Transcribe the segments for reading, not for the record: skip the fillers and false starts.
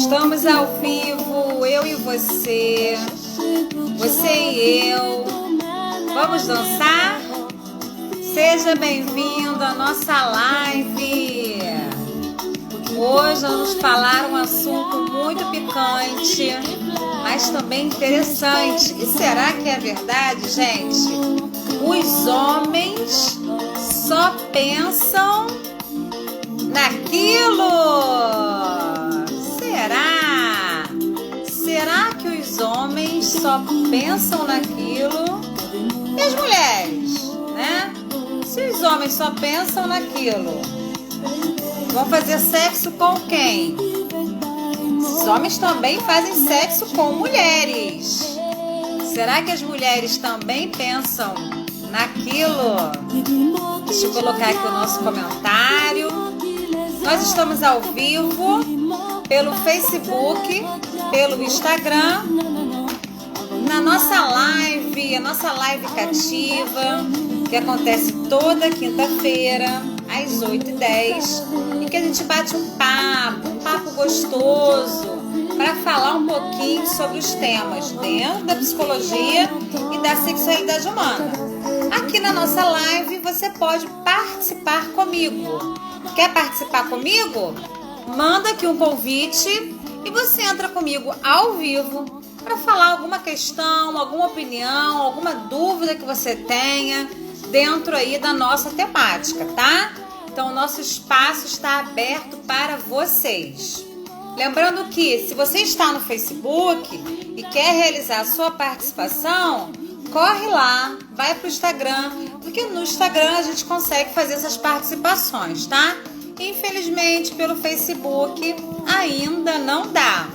Estamos ao vivo, eu e você e eu. Vamos dançar? Seja bem-vindo à nossa live. Hoje vamos falar um assunto muito picante, mas também interessante. E será que é verdade, gente? Os homens só pensam naquilo. Será? Será que os homens só pensam naquilo? E as mulheres, né? Se os homens só pensam naquilo, vão fazer sexo com quem? Os homens também fazem sexo com mulheres. Será que as mulheres também pensam naquilo? Deixa eu colocar aqui o nosso comentário. Nós estamos ao vivo pelo Facebook, pelo Instagram, na nossa live, a nossa live cativa, que acontece toda quinta-feira, às 8h10, e que a gente bate um papo gostoso, para falar um pouquinho sobre os temas dentro da psicologia e da sexualidade humana. Aqui na nossa live você pode participar comigo. Quer participar comigo? Manda aqui um convite e você entra comigo ao vivo para falar alguma questão, alguma opinião, alguma dúvida que você tenha dentro aí da nossa temática, tá? Então o nosso espaço está aberto para vocês. Lembrando que se você está no Facebook e quer realizar a sua participação, corre lá, vai pro Instagram, porque no Instagram a gente consegue fazer essas participações, tá? Infelizmente, pelo Facebook ainda não dá.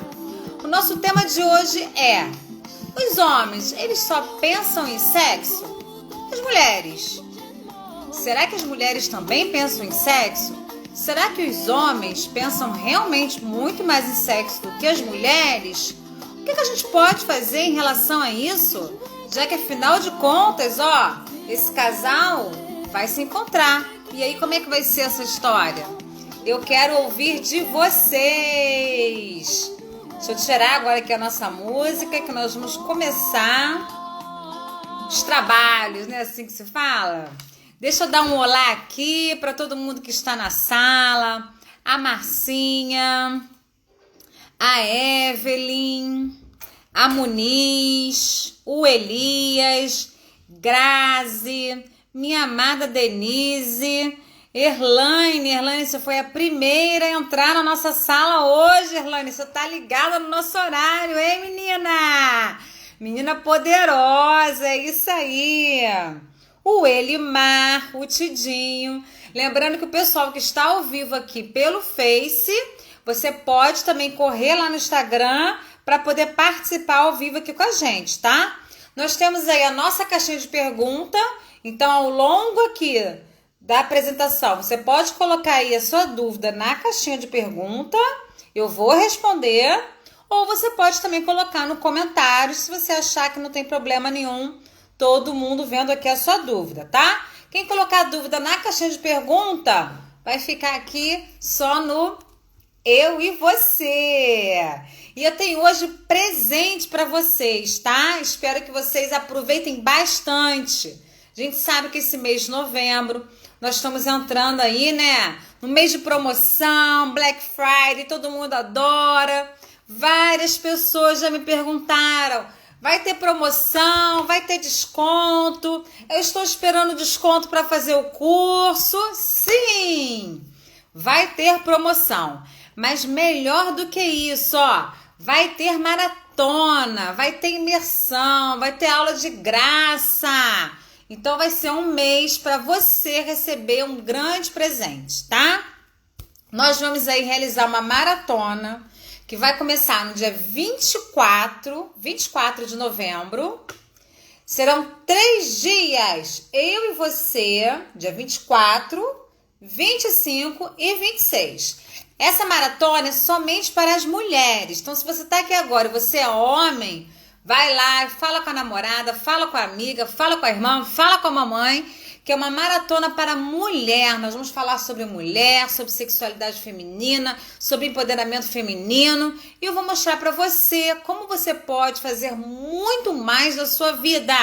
O nosso tema de hoje é: os homens, eles só pensam em sexo? As mulheres? Será que as mulheres também pensam em sexo? Será que os homens pensam realmente muito mais em sexo do que as mulheres? O que a gente pode fazer em relação a isso? Já que, afinal de contas, esse casal vai se encontrar. E aí, como é que vai ser essa história? Eu quero ouvir de vocês. Deixa eu tirar agora aqui a nossa música, que nós vamos começar os trabalhos, né? Assim que se fala. Deixa eu dar um olá aqui para todo mundo que está na sala. A Marcinha, a Evelyn, a Muniz, o Elias, Grazi, minha amada Denise, Erlaine, você foi a primeira a entrar na nossa sala hoje, Erlaine, você tá ligada no nosso horário, hein, menina? Menina poderosa, é isso aí. O Elimar, o Tidinho. Lembrando que o pessoal que está ao vivo aqui pelo Face, você pode também correr lá no Instagram para poder participar ao vivo aqui com a gente, tá? Nós temos aí a nossa caixinha de pergunta, então ao longo aqui da apresentação, você pode colocar aí a sua dúvida na caixinha de pergunta, eu vou responder, ou você pode também colocar no comentário, se você achar que não tem problema nenhum, todo mundo vendo aqui a sua dúvida, tá? Quem colocar a dúvida na caixinha de pergunta, vai ficar aqui só no eu e você. E eu tenho hoje presente para vocês, tá? Espero que vocês aproveitem bastante. A gente sabe que esse mês de novembro, nós estamos entrando aí, né? No mês de promoção, Black Friday, todo mundo adora. Várias pessoas já me perguntaram: vai ter promoção? Vai ter desconto? Eu estou esperando desconto para fazer o curso. Sim! Vai ter promoção. Mas melhor do que isso, vai ter maratona, vai ter imersão, vai ter aula de graça. Então vai ser um mês para você receber um grande presente, tá? Nós vamos aí realizar uma maratona que vai começar no dia 24 de novembro. Serão 3 dias, eu e você, dia 24, 25 e 26. Essa maratona é somente para as mulheres. Então, se você está aqui agora e você é homem, vai lá, fala com a namorada, fala com a amiga, fala com a irmã, fala com a mamãe, que é uma maratona para mulher. Nós vamos falar sobre mulher, sobre sexualidade feminina, sobre empoderamento feminino. E eu vou mostrar para você como você pode fazer muito mais da sua vida.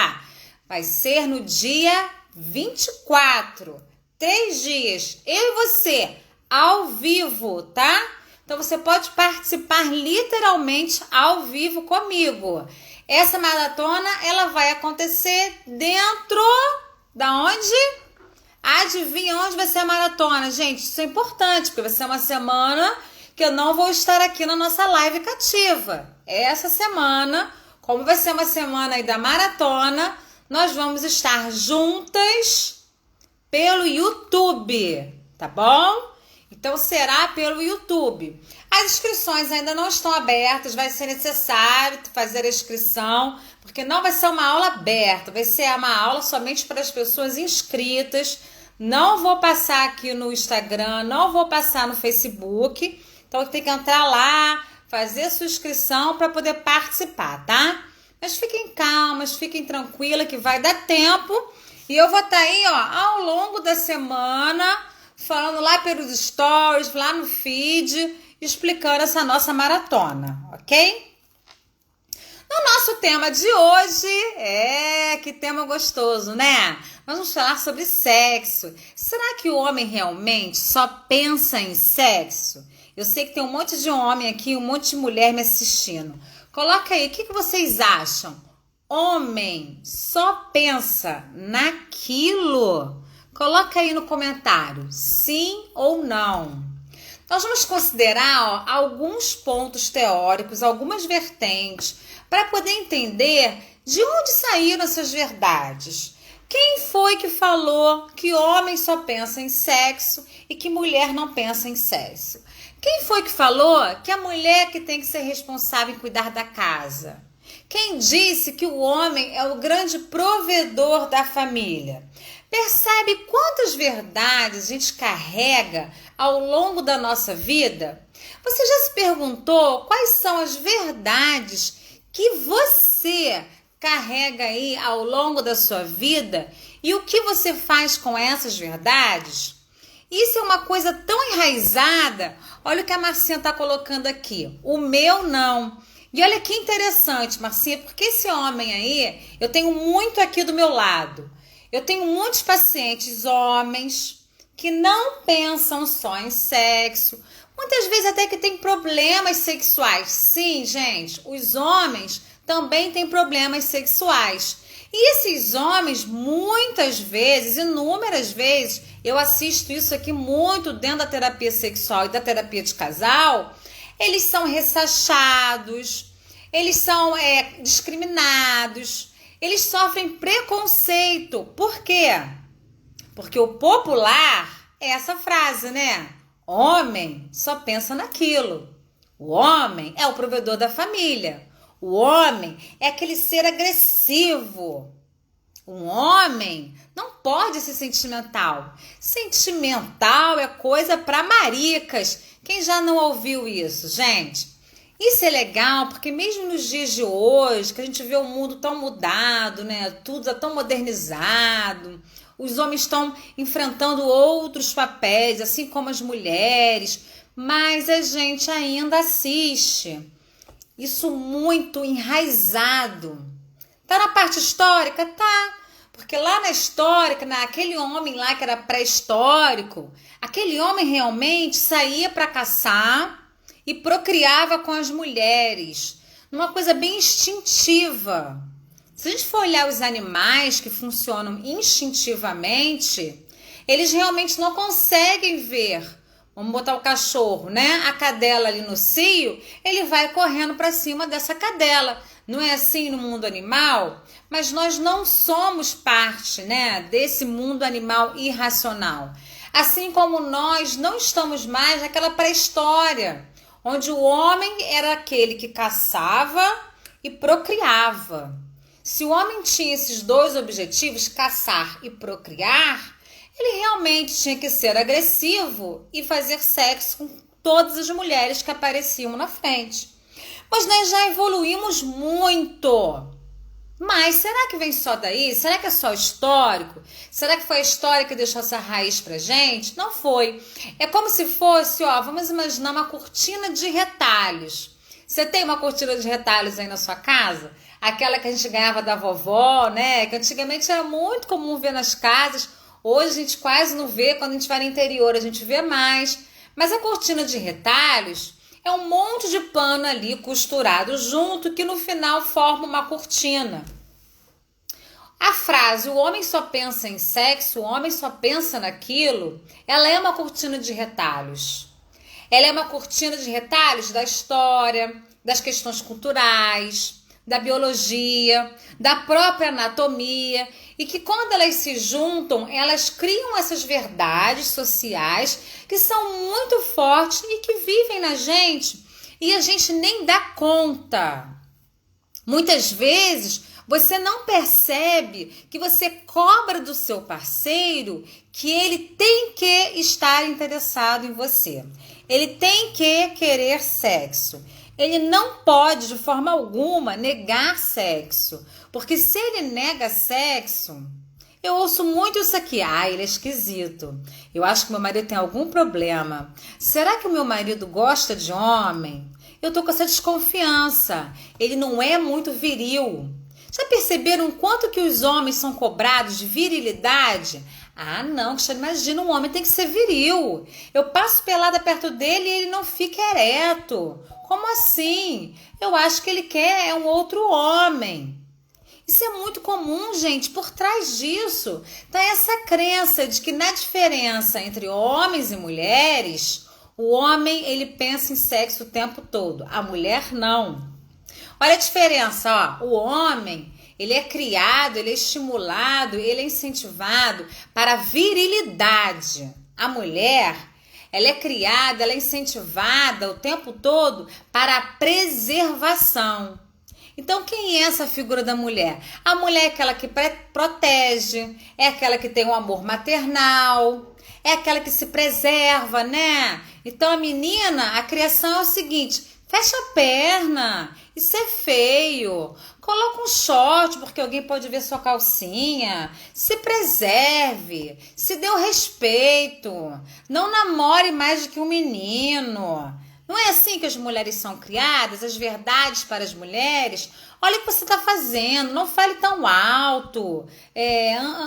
Vai ser no dia 24. 3 dias, eu e você, ao vivo, tá? Então você pode participar literalmente ao vivo comigo. Essa maratona, ela vai acontecer dentro da onde? Adivinha onde vai ser a maratona, gente? Isso é importante, porque vai ser uma semana que eu não vou estar aqui na nossa live cativa. Essa semana, como vai ser uma semana aí da maratona, nós vamos estar juntas pelo YouTube, tá bom? Então será pelo YouTube. As inscrições ainda não estão abertas, vai ser necessário fazer a inscrição, porque não vai ser uma aula aberta, vai ser uma aula somente para as pessoas inscritas. Não vou passar aqui no Instagram, não vou passar no Facebook, então tem que entrar lá, fazer a sua inscrição para poder participar, tá? Mas fiquem calmas, fiquem tranquilas que vai dar tempo e eu vou estar aí, ó, ao longo da semana, falando lá pelos stories, lá no feed, explicando essa nossa maratona, ok? No nosso tema de hoje, que tema gostoso, né? Vamos falar sobre sexo. Será que o homem realmente só pensa em sexo? Eu sei que tem um monte de homem aqui, um monte de mulher me assistindo. Coloca aí, o que vocês acham? Homem só pensa naquilo? Coloca aí no comentário, sim ou não. Nós vamos considerar alguns pontos teóricos, algumas vertentes, para poder entender de onde saíram essas verdades. Quem foi que falou que homem só pensa em sexo e que mulher não pensa em sexo? Quem foi que falou que a mulher que tem que ser responsável em cuidar da casa? Quem disse que o homem é o grande provedor da família? Percebe quantas verdades a gente carrega ao longo da nossa vida? Você já se perguntou quais são as verdades que você carrega aí ao longo da sua vida e o que você faz com essas verdades? Isso é uma coisa tão enraizada. Olha o que a Marcinha está colocando aqui. O meu não. E olha que interessante, Marcinha, porque esse homem aí, eu tenho muito aqui do meu lado. Eu tenho muitos pacientes homens que não pensam só em sexo. Muitas vezes até que tem problemas sexuais. Sim, gente, os homens também têm problemas sexuais. E esses homens, muitas vezes, inúmeras vezes, eu assisto isso aqui muito dentro da terapia sexual e da terapia de casal, eles são ressachados, eles são discriminados, eles sofrem preconceito. Por quê? Porque o popular é essa frase, né? Homem só pensa naquilo. O homem é o provedor da família. O homem é aquele ser agressivo. Um homem não pode ser sentimental. Sentimental é coisa para maricas. Quem já não ouviu isso, gente? Isso é legal porque mesmo nos dias de hoje, que a gente vê o mundo tão mudado, né? Tudo está tão modernizado. Os homens estão enfrentando outros papéis, assim como as mulheres. Mas a gente ainda assiste isso muito enraizado. Tá na parte histórica? Tá. Porque lá na histórica, naquele homem lá que era pré-histórico, aquele homem realmente saía para caçar e procriava com as mulheres. Uma coisa bem instintiva. Se a gente for olhar os animais que funcionam instintivamente, eles realmente não conseguem ver. Vamos botar o cachorro, né? A cadela ali no cio, ele vai correndo para cima dessa cadela. Não é assim no mundo animal? Mas nós não somos parte, né, desse mundo animal irracional. Assim como nós não estamos mais naquela pré-história, onde o homem era aquele que caçava e procriava. Se o homem tinha esses dois objetivos, caçar e procriar, ele realmente tinha que ser agressivo e fazer sexo com todas as mulheres que apareciam na frente. Mas nós já evoluímos muito. Mas será que vem só daí? Será que é só histórico? Será que foi a história que deixou essa raiz pra gente? Não foi. É como se fosse, vamos imaginar uma cortina de retalhos. Você tem uma cortina de retalhos aí na sua casa? Aquela que a gente ganhava da vovó, né? Que antigamente era muito comum ver nas casas. Hoje a gente quase não vê. Quando a gente vai no interior a gente vê mais. Mas a cortina de retalhos é um monte de pano ali costurado junto que no final forma uma cortina. A frase "o homem só pensa em sexo, o homem só pensa naquilo", ela é uma cortina de retalhos. Ela é uma cortina de retalhos da história, das questões culturais, da biologia, da própria anatomia, e que quando elas se juntam, elas criam essas verdades sociais que são muito fortes e que vivem na gente e a gente nem dá conta. Muitas vezes você não percebe que você cobra do seu parceiro que ele tem que estar interessado em você. Ele tem que querer sexo. Ele não pode, de forma alguma, negar sexo. Porque se ele nega sexo, eu ouço muito isso aqui. Ele é esquisito. Eu acho que meu marido tem algum problema. Será que o meu marido gosta de homem? Eu tô com essa desconfiança. Ele não é muito viril. Já perceberam quanto que os homens são cobrados de virilidade? Não, que imagina, um homem tem que ser viril. Eu passo pelada perto dele e ele não fica ereto. Como assim? Eu acho que ele quer um outro homem. Isso é muito comum, gente. Por trás disso tá essa crença de que na diferença entre homens e mulheres, o homem ele pensa em sexo o tempo todo, a mulher não. Olha a diferença, o homem ele é criado, ele é estimulado, ele é incentivado para a virilidade. A mulher, ela é criada, ela é incentivada o tempo todo para a preservação. Então, quem é essa figura da mulher? A mulher é aquela que protege, é aquela que tem um amor maternal, é aquela que se preserva, né? Então, a menina, a criação é o seguinte: fecha a perna, isso é feio. Coloca um short porque alguém pode ver sua calcinha. Se preserve, se dê o respeito. Não namore mais do que um menino. Não é assim que as mulheres são criadas? As verdades para as mulheres? Olha o que você está fazendo, não fale tão alto.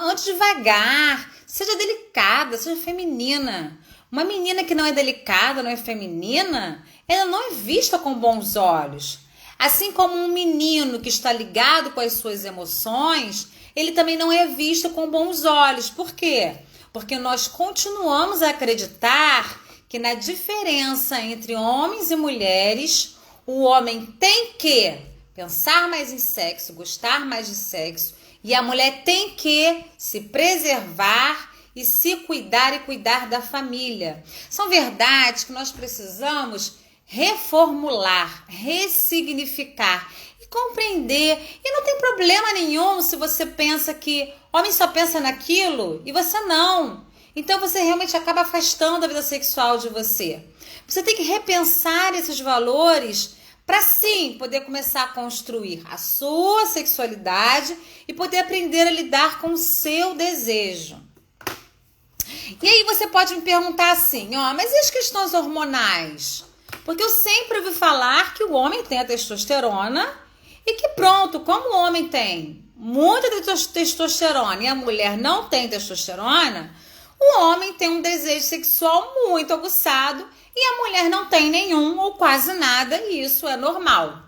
Ande devagar, seja delicada, seja feminina. Uma menina que não é delicada, não é feminina, ela não é vista com bons olhos. Assim como um menino que está ligado com as suas emoções, ele também não é visto com bons olhos. Por quê? Porque nós continuamos a acreditar que na diferença entre homens e mulheres, o homem tem que pensar mais em sexo, gostar mais de sexo, e a mulher tem que se preservar e se cuidar e cuidar da família. São verdades que nós precisamos reformular, ressignificar e compreender. E não tem problema nenhum se você pensa que homem só pensa naquilo e você não. Então você realmente acaba afastando a vida sexual de você. Você tem que repensar esses valores para sim poder começar a construir a sua sexualidade e poder aprender a lidar com o seu desejo. E aí você pode me perguntar assim, mas e as questões hormonais? Porque eu sempre ouvi falar que o homem tem a testosterona e que pronto, como o homem tem muita testosterona e a mulher não tem testosterona, o homem tem um desejo sexual muito aguçado e a mulher não tem nenhum ou quase nada, e isso é normal.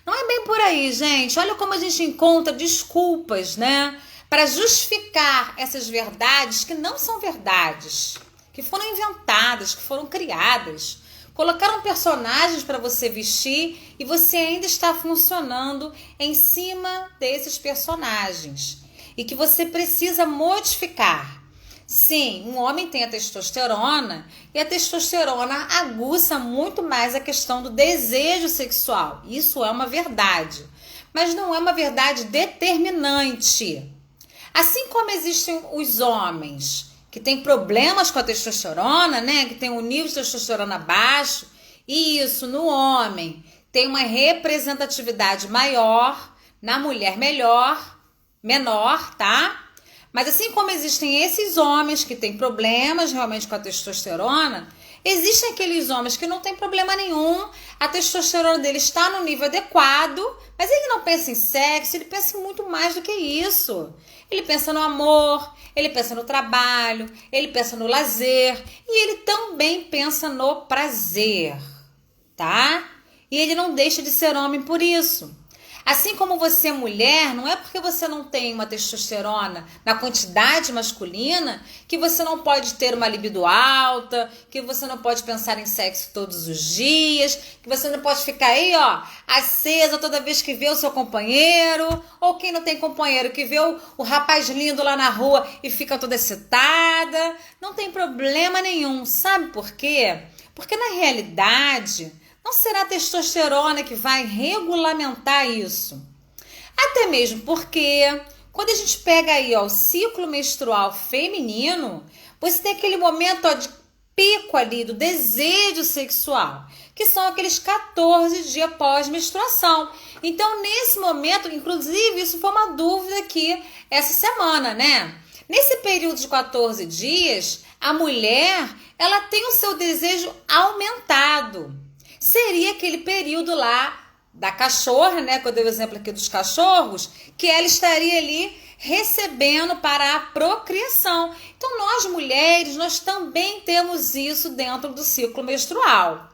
Não é bem por aí, gente. Olha como a gente encontra desculpas, né? Para justificar essas verdades que não são verdades, que foram inventadas, que foram criadas. Colocaram personagens para você vestir e você ainda está funcionando em cima desses personagens. E que você precisa modificar. Sim, um homem tem a testosterona e a testosterona aguça muito mais a questão do desejo sexual. Isso é uma verdade, mas não é uma verdade determinante. Assim como existem os homens que têm problemas com a testosterona, né, que tem um nível de testosterona baixo, e isso no homem tem uma representatividade maior, na mulher menor, tá? Mas assim como existem esses homens que têm problemas realmente com a testosterona, existem aqueles homens que não têm problema nenhum, a testosterona dele está no nível adequado, mas ele não pensa em sexo, ele pensa em muito mais do que isso. Ele pensa no amor, ele pensa no trabalho, ele pensa no lazer e ele também pensa no prazer, tá? E ele não deixa de ser homem por isso. Assim como você é mulher, não é porque você não tem uma testosterona na quantidade masculina que você não pode ter uma libido alta, que você não pode pensar em sexo todos os dias, que você não pode ficar aí, ó, acesa toda vez que vê o seu companheiro, ou quem não tem companheiro, que vê o rapaz lindo lá na rua e fica toda excitada. Não tem problema nenhum. Sabe por quê? Porque na realidade não será a testosterona que vai regulamentar isso. Até mesmo porque quando a gente pega aí, ó, o ciclo menstrual feminino, você tem aquele momento, ó, de pico ali do desejo sexual, que são aqueles 14 dias pós-menstruação. Então, nesse momento, inclusive, isso foi uma dúvida aqui essa semana, né? Nesse período de 14 dias, a mulher, ela tem o seu desejo aumentado. Seria aquele período lá da cachorra, né? Que eu dei o exemplo aqui dos cachorros, que ela estaria ali recebendo para a procriação. Então, nós mulheres, nós também temos isso dentro do ciclo menstrual.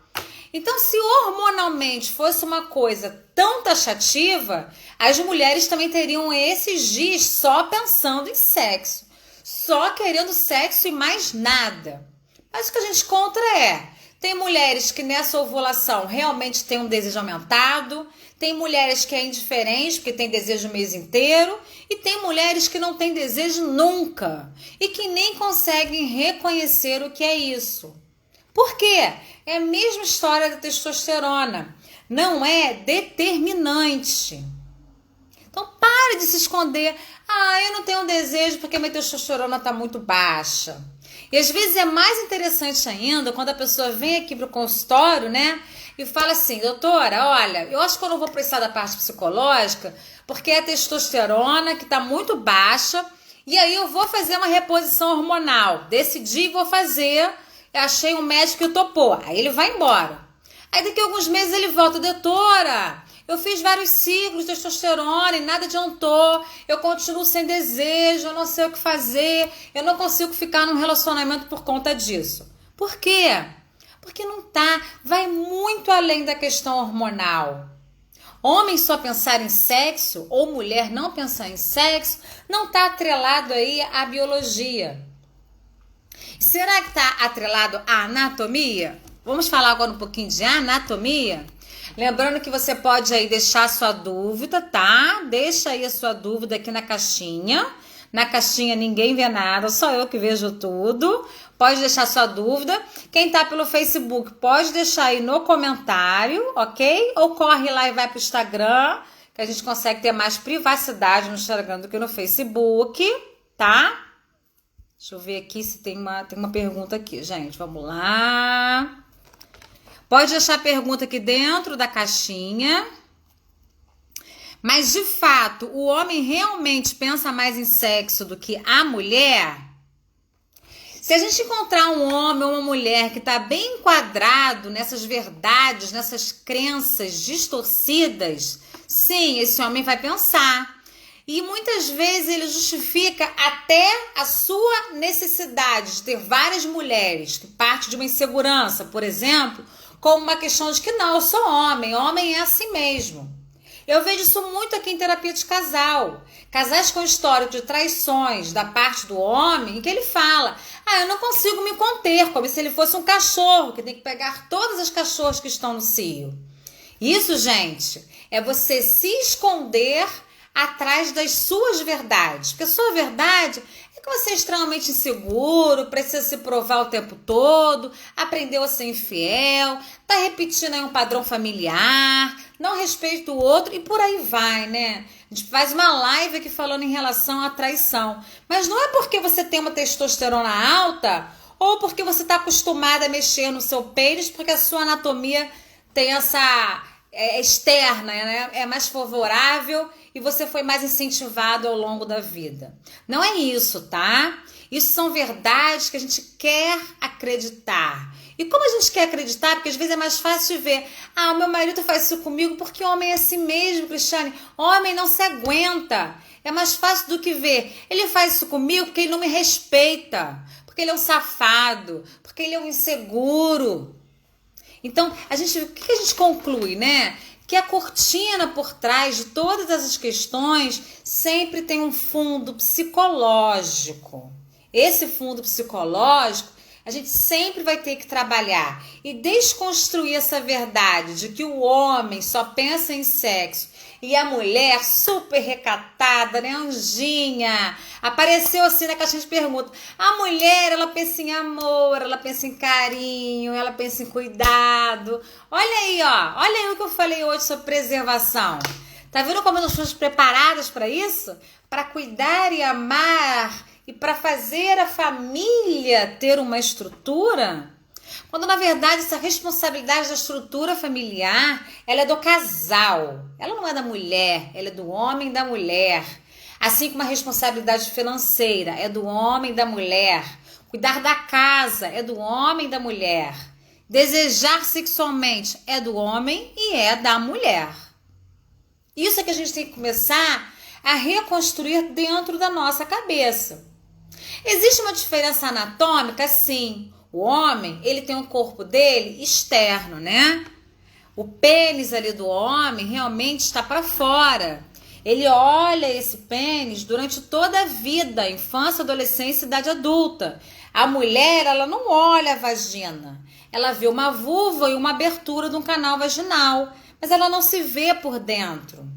Então, se hormonalmente fosse uma coisa tão taxativa, as mulheres também teriam esses dias só pensando em sexo, só querendo sexo e mais nada. Mas o que a gente encontra tem mulheres que nessa ovulação realmente têm um desejo aumentado, tem mulheres que é indiferente, porque tem desejo o mês inteiro, e tem mulheres que não têm desejo nunca, e que nem conseguem reconhecer o que é isso. Por quê? É a mesma história da testosterona, não é determinante. Então pare de se esconder, eu não tenho desejo porque minha testosterona está muito baixa. E às vezes é mais interessante ainda quando a pessoa vem aqui para o consultório, né? E fala assim, doutora, olha, eu acho que eu não vou precisar da parte psicológica porque é a testosterona que está muito baixa e aí eu vou fazer uma reposição hormonal. Decidi e vvou fazer, achei um médico que topou. Aí ele vai embora. Aí daqui a alguns meses ele volta, doutora, eu fiz vários ciclos de testosterona e nada adiantou. Eu continuo sem desejo, eu não sei o que fazer. Eu não consigo ficar num relacionamento por conta disso. Por quê? Porque não tá. Vai muito além da questão hormonal. Homem só pensar em sexo ou mulher não pensar em sexo não tá atrelado aí à biologia. Será que tá atrelado à anatomia? Vamos falar agora um pouquinho de anatomia? Lembrando que você pode aí deixar sua dúvida, tá? Deixa aí a sua dúvida aqui na caixinha. Na caixinha ninguém vê nada, só eu que vejo tudo. Pode deixar sua dúvida. Quem tá pelo Facebook pode deixar aí no comentário, ok? Ou corre lá e vai pro Instagram, que a gente consegue ter mais privacidade no Instagram do que no Facebook, tá? Deixa eu ver aqui se tem uma pergunta aqui, gente. Vamos lá. Pode deixar a pergunta aqui dentro da caixinha. Mas, de fato, o homem realmente pensa mais em sexo do que a mulher? Se a gente encontrar um homem ou uma mulher que está bem enquadrado nessas verdades, nessas crenças distorcidas, sim, esse homem vai pensar. E muitas vezes ele justifica até a sua necessidade de ter várias mulheres, que parte de uma insegurança, por exemplo, como uma questão de que não, eu sou homem é assim mesmo. Eu vejo isso muito aqui em terapia de casal. Casais com histórico de traições da parte do homem, em que ele fala, eu não consigo me conter, como se ele fosse um cachorro, que tem que pegar todas as cachorras que estão no cio. Isso, gente, é você se esconder atrás das suas verdades. Porque a sua verdade é que você é extremamente inseguro, precisa se provar o tempo todo, aprendeu a ser infiel, tá repetindo aí um padrão familiar, não respeita o outro e por aí vai, né? A gente faz uma live aqui falando em relação à traição. Mas não é porque você tem uma testosterona alta ou porque você está acostumada a mexer no seu pênis, porque a sua anatomia tem externa, né? É mais favorável e você foi mais incentivado ao longo da vida. Não é isso, tá? Isso são verdades que a gente quer acreditar. E como a gente quer acreditar, porque às vezes é mais fácil de ver, o meu marido faz isso comigo porque homem é assim mesmo, Cristiane. Homem não se aguenta. É mais fácil do que ver, ele faz isso comigo porque ele não me respeita, porque ele é um safado, porque ele é um inseguro. Então, o que a gente conclui, né? Que a cortina por trás de todas essas questões sempre tem um fundo psicológico. Esse fundo psicológico a gente sempre vai ter que trabalhar e desconstruir essa verdade de que o homem só pensa em sexo e a mulher super recatada, né, anjinha, apareceu assim na caixinha de perguntas. A mulher, ela pensa em amor, ela pensa em carinho, ela pensa em cuidado. Olha aí, ó, olha aí o que eu falei hoje sobre preservação. Tá vendo como nós estamos preparadas para isso? Para cuidar e amar e para fazer a família ter uma estrutura? Quando na verdade essa responsabilidade da estrutura familiar, ela é do casal, ela não é da mulher, ela é do homem e da mulher. Assim como a responsabilidade financeira é do homem e da mulher, cuidar da casa é do homem e da mulher, desejar sexualmente é do homem e é da mulher. Isso é que a gente tem que começar a reconstruir dentro da nossa cabeça. Existe uma diferença anatômica, sim. O homem, ele tem um corpo dele externo, né? O pênis ali do homem realmente está para fora. Ele olha esse pênis durante toda a vida, infância, adolescência e idade adulta. A mulher, ela não olha a vagina. Ela vê uma vulva e uma abertura de um canal vaginal, mas ela não se vê por dentro.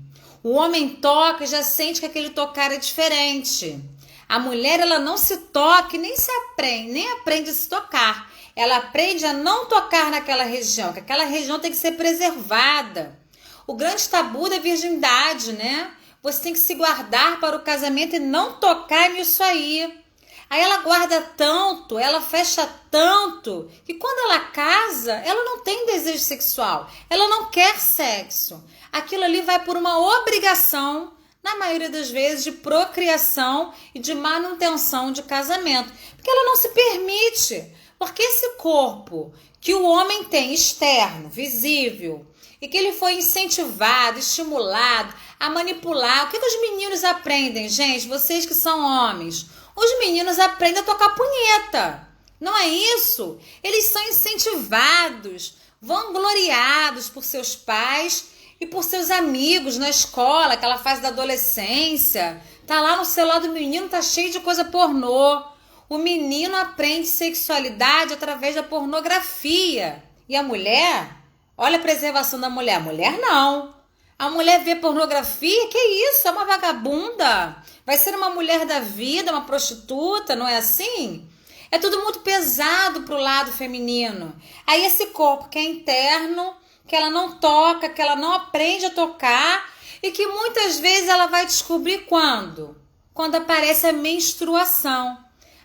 O homem toca e já sente que aquele tocar é diferente. A mulher, ela não se toca e nem aprende a se tocar. Ela aprende a não tocar naquela região, que aquela região tem que ser preservada. O grande tabu da virgindade, né? Você tem que se guardar para o casamento e não tocar nisso aí. Aí ela guarda tanto, ela fecha tanto, que quando ela casa, ela não tem desejo sexual. Ela não quer sexo. Aquilo ali vai por uma obrigação, na maioria das vezes, de procriação e de manutenção de casamento. Porque ela não se permite. Porque esse corpo que o homem tem externo, visível, e que ele foi incentivado, estimulado a manipular. O que os meninos aprendem, gente? Vocês que são homens. Os meninos aprendem a tocar punheta. Não é isso? Eles são incentivados, vangloriados por seus pais e por seus amigos na escola, aquela fase da adolescência. Tá lá no celular do menino, tá cheio de coisa pornô. O menino aprende sexualidade através da pornografia. E a mulher, olha a preservação da mulher. A mulher não. A mulher vê pornografia, que isso? É uma vagabunda. Vai ser uma mulher da vida, uma prostituta, não é assim? É tudo muito pesado pro lado feminino. Aí esse corpo que é interno, que ela não toca, que ela não aprende a tocar e que muitas vezes ela vai descobrir quando? Quando aparece a menstruação.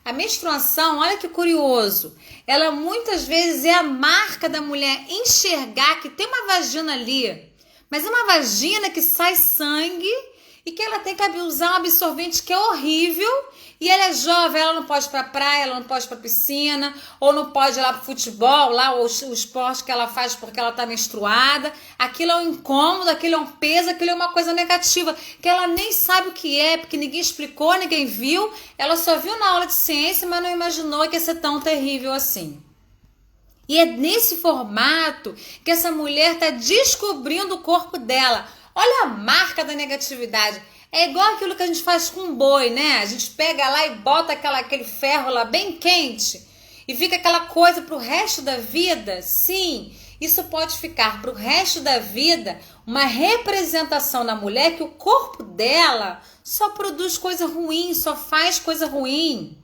A menstruação, olha que curioso, ela muitas vezes é a marca da mulher enxergar que tem uma vagina ali, mas é uma vagina que sai sangue e que ela tem que usar um absorvente que é horrível. E ela é jovem, ela não pode ir pra praia, ela não pode ir pra piscina, ou não pode ir lá pro futebol, lá o esporte que ela faz porque ela tá menstruada. Aquilo é um incômodo, aquilo é um peso, aquilo é uma coisa negativa, que ela nem sabe o que é, porque ninguém explicou, ninguém viu. Ela só viu na aula de ciência, mas não imaginou que ia ser tão terrível assim. E é nesse formato que essa mulher tá descobrindo o corpo dela. Olha a marca da negatividade. É igual aquilo que a gente faz com boi, né? A gente pega lá e bota aquele ferro lá bem quente e fica aquela coisa pro resto da vida. Sim, isso pode ficar pro resto da vida uma representação da mulher que o corpo dela só produz coisa ruim, só faz coisa ruim.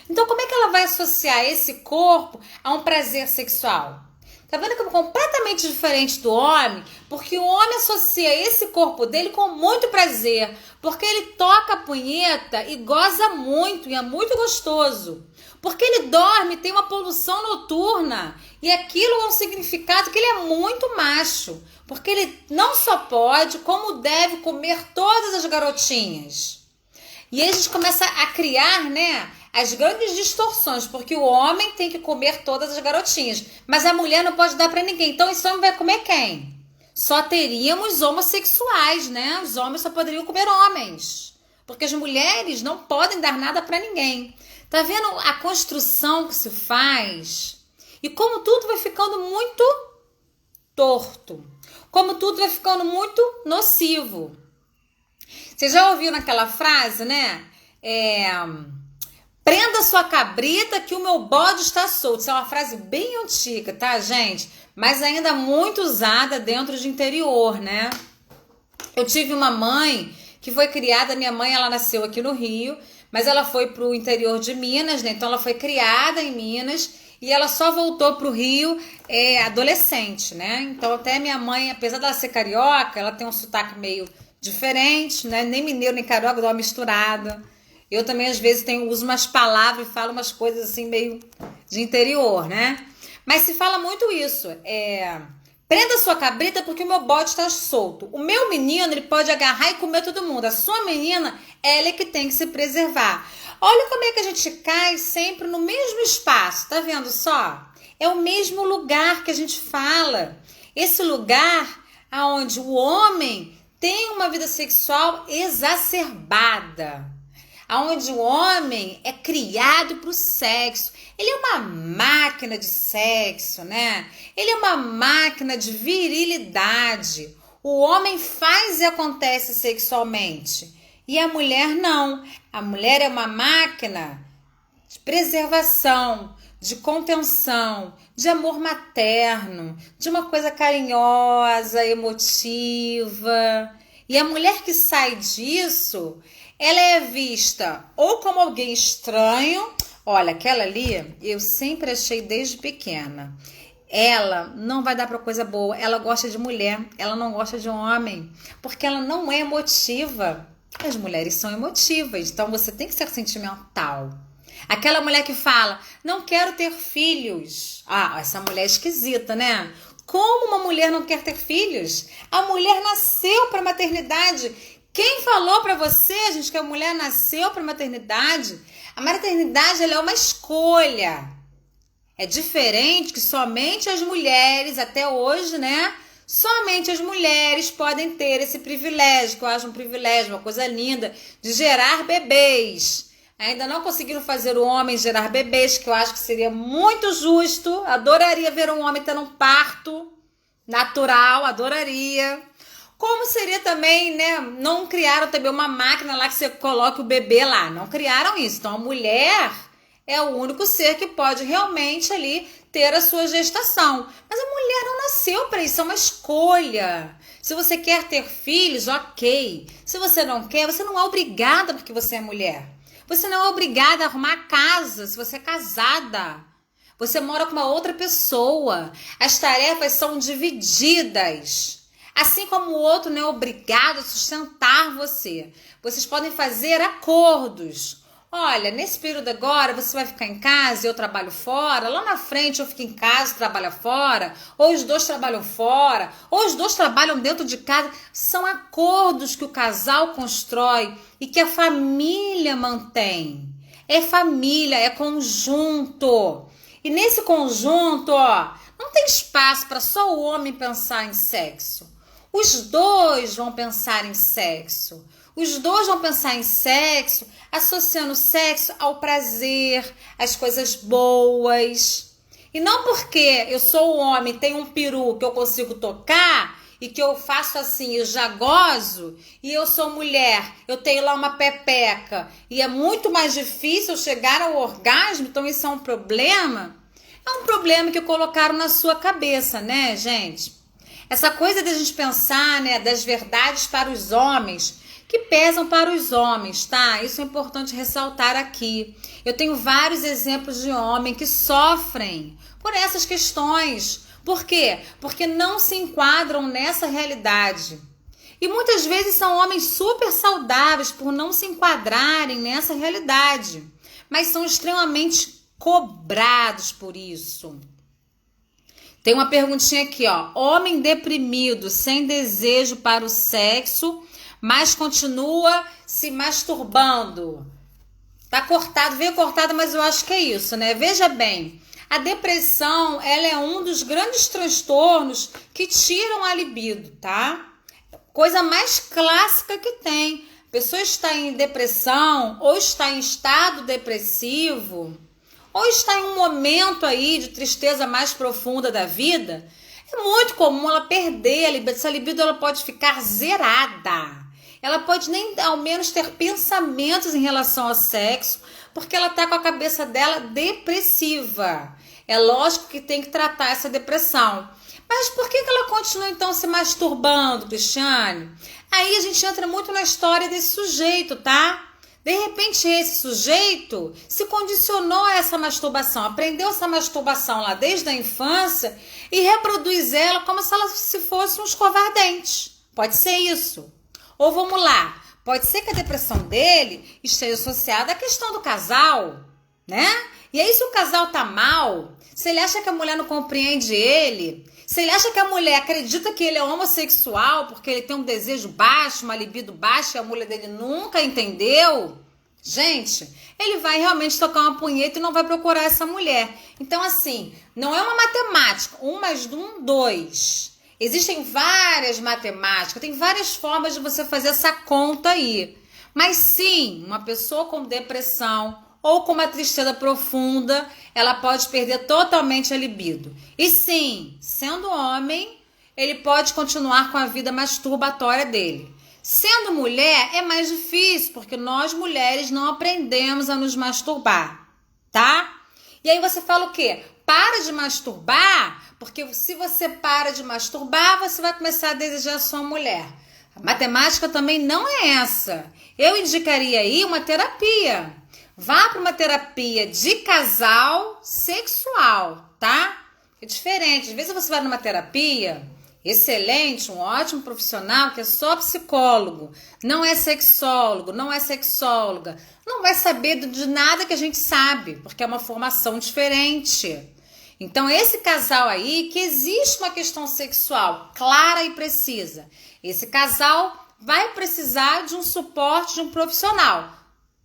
Então como é que ela vai associar esse corpo a um prazer sexual? Tá vendo que é completamente diferente do homem? Porque o homem associa esse corpo dele com muito prazer. Porque ele toca a punheta e goza muito, e é muito gostoso. Porque ele dorme, tem uma poluição noturna. E aquilo é um significado que ele é muito macho. Porque ele não só pode, como deve comer todas as garotinhas. E aí a gente começa a criar, né, as grandes distorções. Porque o homem tem que comer todas as garotinhas. Mas a mulher não pode dar para ninguém. Então esse homem vai comer quem? Só teríamos homossexuais, né? Os homens só poderiam comer homens. Porque as mulheres não podem dar nada para ninguém. Tá vendo a construção que se faz? E como tudo vai ficando muito torto. Como tudo vai ficando muito nocivo. Você já ouviu naquela frase, né? Prenda sua cabrita que o meu bode está solto. Isso é uma frase bem antiga, tá, gente? Mas ainda muito usada dentro de interior, né? Eu tive uma mãe que foi criada, minha mãe, ela nasceu aqui no Rio, mas ela foi pro interior de Minas, né? Então ela foi criada em Minas e ela só voltou pro Rio adolescente, né? Então até minha mãe, apesar dela ser carioca, ela tem um sotaque meio diferente, né? Nem mineiro, nem carioca, dá uma misturada. Eu também, às vezes, uso umas palavras e falo umas coisas assim meio de interior, né? Mas se fala muito isso. Prenda sua cabrita porque o meu bode está solto. O meu menino, ele pode agarrar e comer todo mundo. A sua menina, ela é que tem que se preservar. Olha como é que a gente cai sempre no mesmo espaço. Tá vendo só? É o mesmo lugar que a gente fala. Esse lugar onde o homem tem uma vida sexual exacerbada. Onde o homem é criado para o sexo. Ele é uma máquina de sexo, né? Ele é uma máquina de virilidade. O homem faz e acontece sexualmente. E a mulher não. A mulher é uma máquina de preservação, de contenção, de amor materno, de uma coisa carinhosa, emotiva. E a mulher que sai disso, ela é vista ou como alguém estranho. Olha, aquela ali, eu sempre achei desde pequena. Ela não vai dar pra coisa boa. Ela gosta de mulher, ela não gosta de homem. Porque ela não é emotiva. As mulheres são emotivas, então você tem que ser sentimental. Aquela mulher que fala, não quero ter filhos. Ah, essa mulher é esquisita, né? Como uma mulher não quer ter filhos? A mulher nasceu para maternidade. Quem falou para você, gente, que a mulher nasceu para maternidade? A maternidade, ela é uma escolha. É diferente que somente as mulheres, até hoje, né? Somente as mulheres podem ter esse privilégio, que eu acho um privilégio, uma coisa linda, de gerar bebês. Ainda não conseguiram fazer o homem gerar bebês, que eu acho que seria muito justo. Adoraria ver um homem tendo um parto natural, adoraria. Como seria também, né? Não criaram também uma máquina lá que você coloque o bebê lá. Não criaram isso. Então a mulher é o único ser que pode realmente ali ter a sua gestação. Mas a mulher não nasceu para isso, é uma escolha. Se você quer ter filhos, ok. Se você não quer, você não é obrigada porque você é mulher. Você não é obrigada a arrumar casa se você é casada. Você mora com uma outra pessoa. As tarefas são divididas. Assim como o outro não é obrigado a sustentar você. Vocês podem fazer acordos. Olha, nesse período agora você vai ficar em casa e eu trabalho fora. Lá na frente eu fico em casa e trabalho fora. Ou os dois trabalham fora. Ou os dois trabalham dentro de casa. São acordos que o casal constrói e que a família mantém. É família, é conjunto. E nesse conjunto, ó, não tem espaço para só o homem pensar em sexo. Os dois vão pensar em sexo. Os dois vão pensar em sexo, associando o sexo ao prazer, às coisas boas. E não porque eu sou homem, tenho um peru que eu consigo tocar e que eu faço assim, eu já gozo, e eu sou mulher, eu tenho lá uma pepeca e é muito mais difícil chegar ao orgasmo, então isso é um problema? É um problema que colocaram na sua cabeça, né, gente? Essa coisa de a gente pensar, né, das verdades para os homens, que pesam para os homens, tá? Isso é importante ressaltar aqui. Eu tenho vários exemplos de homens que sofrem por essas questões. Por quê? Porque não se enquadram nessa realidade. E muitas vezes são homens super saudáveis por não se enquadrarem nessa realidade. Mas são extremamente cobrados por isso. Tem uma perguntinha aqui, ó. Homem deprimido, sem desejo para o sexo, mas continua se masturbando. Tá cortado, veio cortado, mas eu acho que é isso, né? Veja bem, a depressão, ela é um dos grandes transtornos que tiram a libido, tá? Coisa mais clássica que tem. A pessoa está em depressão, ou está em estado depressivo, ou está em um momento aí de tristeza mais profunda da vida, é muito comum ela perder a libido. Essa libido ela pode ficar zerada. Ela pode nem ao menos ter pensamentos em relação ao sexo, porque ela está com a cabeça dela depressiva. É lógico que tem que tratar essa depressão. Mas por que ela continua então se masturbando, Cristiane? Aí a gente entra muito na história desse sujeito, tá? De repente esse sujeito se condicionou a essa masturbação, aprendeu essa masturbação lá desde a infância e reproduz ela como se ela fosse um escovar-dente. Pode ser isso. Ou vamos lá, pode ser que a depressão dele esteja associada à questão do casal, né? E aí se o casal tá mal, se ele acha que a mulher não compreende ele, se ele acha que a mulher acredita que ele é homossexual porque ele tem um desejo baixo, uma libido baixa e a mulher dele nunca entendeu, gente, ele vai realmente tocar uma punheta e não vai procurar essa mulher. Então assim, não é uma matemática, 1 mais 1, 2. Existem várias matemáticas, tem várias formas de você fazer essa conta aí. Mas sim, uma pessoa com depressão ou com uma tristeza profunda, ela pode perder totalmente a libido. E sim, sendo homem, ele pode continuar com a vida masturbatória dele. Sendo mulher, é mais difícil, porque nós mulheres não aprendemos a nos masturbar, tá? E aí você fala o quê? Para de masturbar, porque se você para de masturbar, você vai começar a desejar sua mulher. A matemática também não é essa. Eu indicaria aí uma terapia. Vá para uma terapia de casal sexual, tá? É diferente. Às vezes você vai numa terapia excelente, um ótimo profissional que é só psicólogo, não é sexólogo, não é sexóloga, não vai saber de nada que a gente sabe, porque é uma formação diferente. Então esse casal aí, que existe uma questão sexual clara e precisa, esse casal vai precisar de um suporte de um profissional,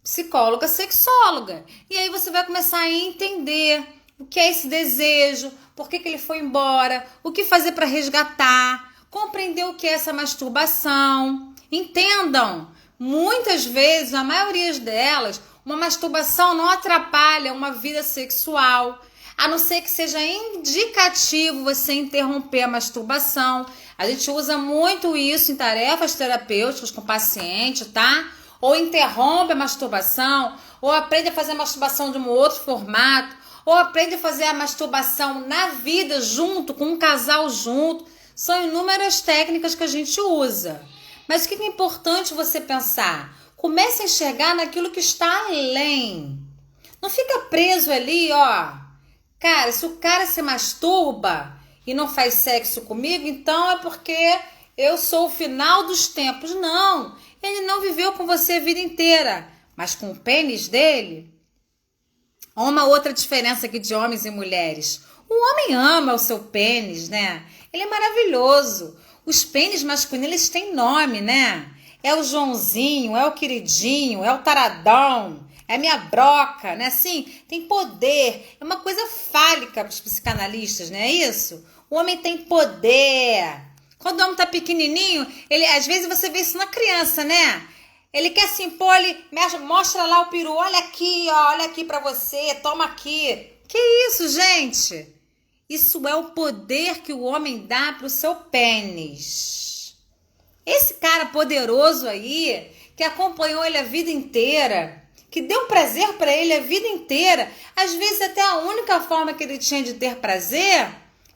psicóloga, sexóloga. E aí você vai começar a entender o que é esse desejo, por que ele foi embora, o que fazer para resgatar, compreender o que é essa masturbação. Entendam, muitas vezes, a maioria delas, uma masturbação não atrapalha uma vida sexual, a não ser que seja indicativo você interromper a masturbação. A gente usa muito isso em tarefas terapêuticas com o paciente, tá? Ou interrompe a masturbação, ou aprende a fazer a masturbação de um outro formato, ou aprende a fazer a masturbação na vida junto, com um casal junto. São inúmeras técnicas que a gente usa. Mas o que é importante você pensar? Comece a enxergar naquilo que está além. Não fica preso ali, ó. Cara, se o cara se masturba e não faz sexo comigo, então é porque eu sou o final dos tempos. Não, ele não viveu com você a vida inteira, mas com o pênis dele. Há uma outra diferença aqui de homens e mulheres. O homem ama o seu pênis, né? Ele é maravilhoso. Os pênis masculinos, eles têm nome, né? É o Joãozinho, é o queridinho, é o taradão, é a minha broca, né? Assim, tem poder. É uma coisa fálica para os psicanalistas, não é isso? O homem tem poder. Quando o homem tá pequenininho, ele, às vezes você vê isso na criança, né? Ele quer se impor, ele mostra lá o peru. Olha aqui, ó, olha aqui pra você, toma aqui. Que isso, gente? Isso é o poder que o homem dá pro seu pênis. Esse cara poderoso aí, que acompanhou ele a vida inteira, que deu prazer pra ele a vida inteira, às vezes até a única forma que ele tinha de ter prazer,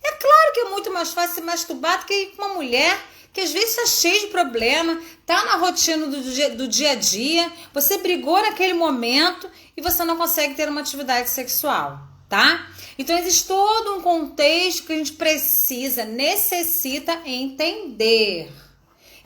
é claro que é muito mais fácil se masturbar do que com uma mulher que às vezes está cheio de problema, tá na rotina do dia a dia, você brigou naquele momento e você não consegue ter uma atividade sexual, tá? Então existe todo um contexto que a gente necessita entender.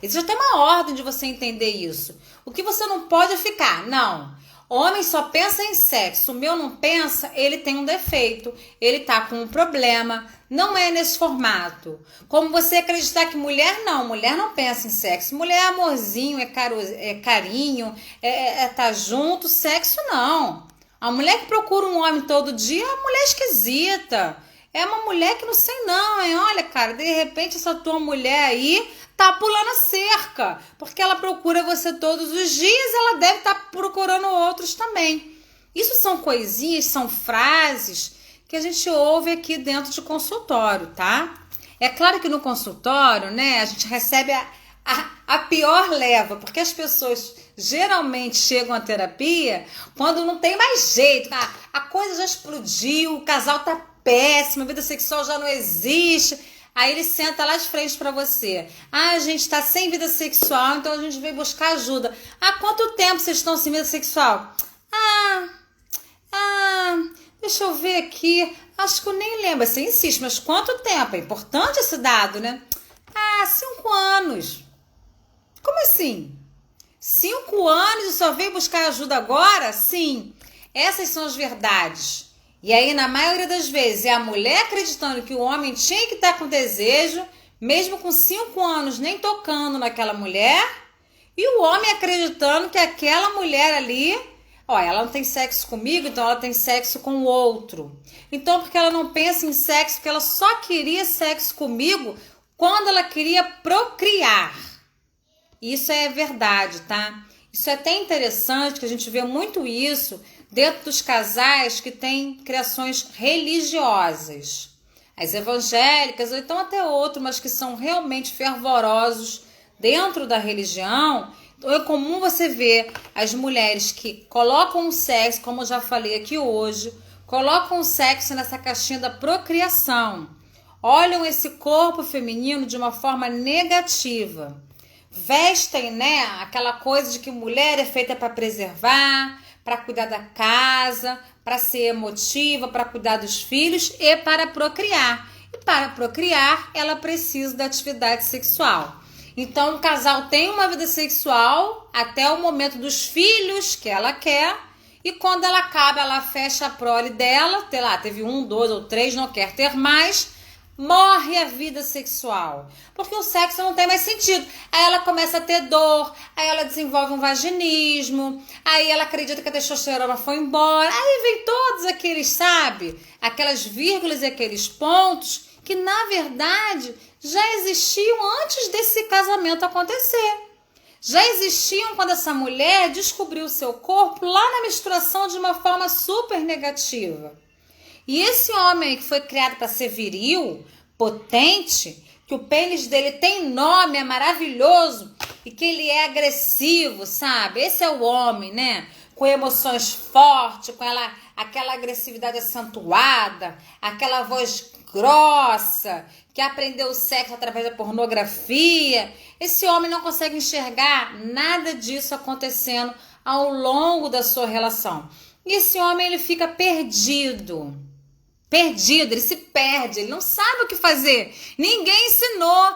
Existe até uma ordem de você entender isso. O que você não pode é ficar, não, Homem só pensa em sexo, o meu não pensa, ele tem um defeito, ele tá com um problema, não é nesse formato. Como você acreditar que mulher não pensa em sexo, mulher é amorzinho, é carinho, tá junto, sexo não. A mulher que procura um homem todo dia é uma mulher esquisita, é uma mulher que não sei não, hein? Olha, cara, de repente essa tua mulher aí tá pulando a cerca, porque ela procura você todos os dias, ela deve estar procurando outros também. Isso são coisinhas, são frases que a gente ouve aqui dentro de consultório, tá? É claro que no consultório, né, a gente recebe a pior leva, porque as pessoas geralmente chegam à terapia quando não tem mais jeito, a coisa já explodiu, o casal tá péssimo, a vida sexual já não existe. Aí ele senta lá de frente pra você. A gente tá sem vida sexual, então a gente veio buscar ajuda. Há quanto tempo vocês estão sem vida sexual? Deixa eu ver aqui. Acho que eu nem lembro. Você insiste, mas quanto tempo? É importante esse dado, né? 5 anos. Como assim? 5 anos e só veio buscar ajuda agora? Sim. Essas são as verdades. E aí, na maioria das vezes, é a mulher acreditando que o homem tinha que estar com desejo, mesmo com 5 anos nem tocando naquela mulher, e o homem acreditando que aquela mulher ali, ela não tem sexo comigo, então ela tem sexo com o outro. Então, porque ela não pensa em sexo, porque ela só queria sexo comigo quando ela queria procriar. Isso é verdade, tá? Isso é até interessante, que a gente vê muito isso dentro dos casais que têm criações religiosas. As evangélicas, ou então até outros, mas que são realmente fervorosos dentro da religião. Então é comum você ver as mulheres que colocam o sexo, como eu já falei aqui hoje, colocam o sexo nessa caixinha da procriação. Olham esse corpo feminino de uma forma negativa. Vestem, né, aquela coisa de que mulher é feita para preservar, para cuidar da casa, para ser emotiva, para cuidar dos filhos e para procriar. E para procriar, ela precisa da atividade sexual. Então, o casal tem uma vida sexual até o momento dos filhos que ela quer, e quando ela acaba, ela fecha a prole dela, teve 1, 2 ou 3, não quer ter mais, morre a vida sexual, porque o sexo não tem mais sentido. Aí ela começa a ter dor, aí ela desenvolve um vaginismo, aí ela acredita que a testosterona foi embora, aí vem todos aqueles, aquelas vírgulas e aqueles pontos que na verdade já existiam antes desse casamento acontecer. Já existiam quando essa mulher descobriu o seu corpo lá na menstruação de uma forma super negativa. E esse homem que foi criado para ser viril, potente, que o pênis dele tem nome, é maravilhoso e que ele é agressivo, Esse é o homem, né? Com emoções fortes, com aquela agressividade acentuada, aquela voz grossa, que aprendeu o sexo através da pornografia. Esse homem não consegue enxergar nada disso acontecendo ao longo da sua relação. E esse homem, ele fica perdido, ele se perde, ele não sabe o que fazer, ninguém ensinou.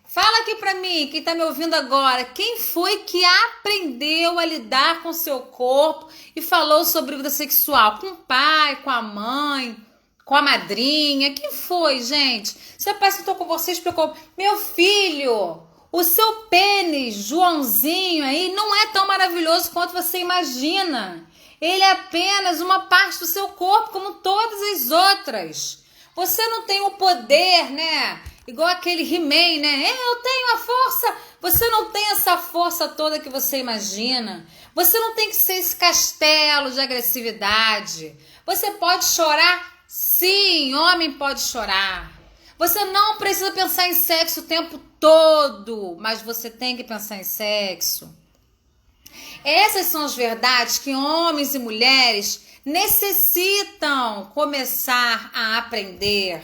Fala aqui pra mim, quem tá me ouvindo agora, quem foi que aprendeu a lidar com o seu corpo e falou sobre vida sexual? Com o pai, com a mãe, com a madrinha? Quem foi, gente? Se o pai sentou com você e explicou, meu filho, o seu pênis, Joãozinho aí, não é tão maravilhoso quanto você imagina. Ele é apenas uma parte do seu corpo, como todas as outras. Você não tem o poder, né? Igual aquele He-Man, né? Eu tenho a força. Você não tem essa força toda que você imagina. Você não tem que ser esse castelo de agressividade. Você pode chorar? Sim, homem pode chorar. Você não precisa pensar em sexo o tempo todo, mas você tem que pensar em sexo. Essas são as verdades que homens e mulheres necessitam começar a aprender.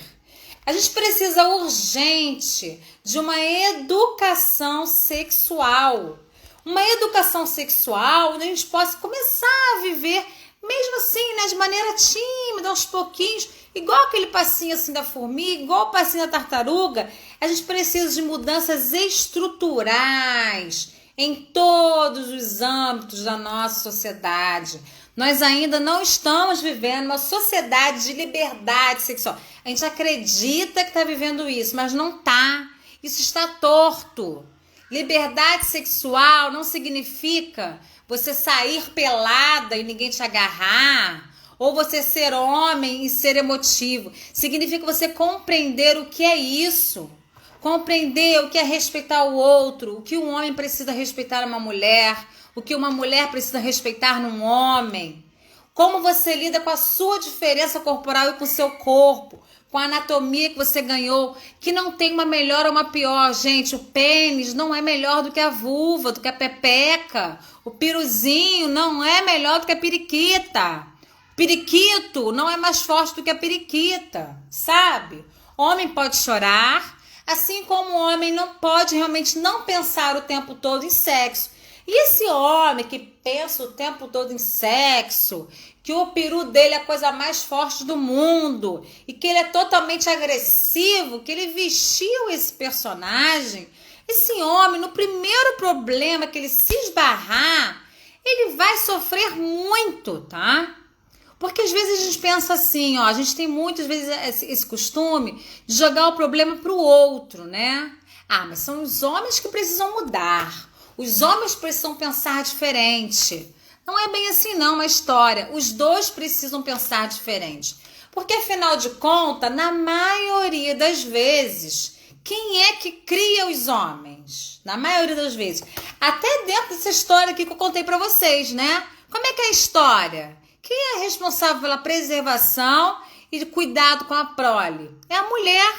A gente precisa urgente de uma educação sexual. Uma educação sexual onde a gente possa começar a viver, mesmo assim, né, de maneira tímida, aos pouquinhos, igual aquele passinho assim da formiga, igual o passinho da tartaruga. A gente precisa de mudanças estruturais em todos os âmbitos da nossa sociedade. Nós ainda não estamos vivendo uma sociedade de liberdade sexual. A gente acredita que está vivendo isso, mas não está. Isso está torto. Liberdade sexual não significa você sair pelada e ninguém te agarrar, ou você ser homem e ser emotivo. Significa você compreender o que é isso. Compreender o que é respeitar o outro, o que um homem precisa respeitar uma mulher, o que uma mulher precisa respeitar num homem. Como você lida com a sua diferença corporal e com o seu corpo, com a anatomia que você ganhou, que não tem uma melhor ou uma pior, gente. O pênis não é melhor do que a vulva, do que a pepeca. O piruzinho não é melhor do que a periquita. O periquito não é mais forte do que a periquita, sabe? Homem pode chorar, assim como o homem não pode realmente não pensar o tempo todo em sexo. E esse homem que pensa o tempo todo em sexo, que o peru dele é a coisa mais forte do mundo e que ele é totalmente agressivo, que ele vestiu esse personagem, esse homem, no primeiro problema que ele se esbarrar, ele vai sofrer muito, tá? Porque às vezes a gente pensa assim, ó, a gente tem muitas vezes esse costume de jogar o problema pro outro, né? Ah, mas são os homens que precisam mudar. Os homens precisam pensar diferente. Não é bem assim não, uma história. Os dois precisam pensar diferente. Porque afinal de contas, na maioria das vezes, quem é que cria os homens? Na maioria das vezes. Até dentro dessa história aqui que eu contei pra vocês, né? Como é que é a história? Quem é responsável pela preservação e cuidado com a prole? É a mulher.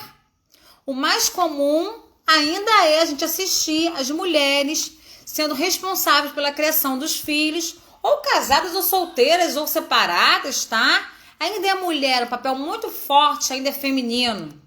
O mais comum ainda é a gente assistir as mulheres sendo responsáveis pela criação dos filhos, ou casadas ou solteiras ou separadas, tá? Ainda é a mulher, um papel muito forte, ainda é feminino.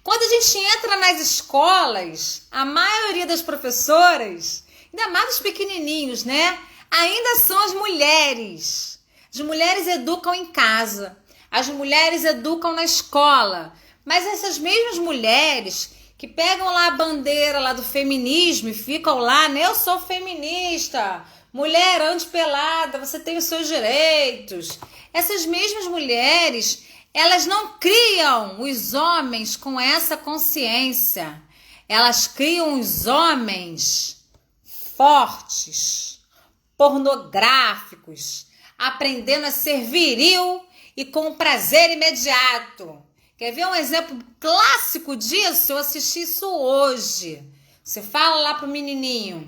Quando a gente entra nas escolas, a maioria das professoras, ainda mais os pequenininhos, né? Ainda são as mulheres. As mulheres educam em casa, as mulheres educam na escola, mas essas mesmas mulheres que pegam lá a bandeira lá do feminismo e ficam lá, né? Eu sou feminista, mulher ande pelada, você tem os seus direitos. Essas mesmas mulheres, elas não criam os homens com essa consciência. Elas criam os homens fortes, pornográficos, aprendendo a ser viril e com prazer imediato. Quer ver um exemplo clássico disso? Eu assisti isso hoje. Você fala lá pro menininho,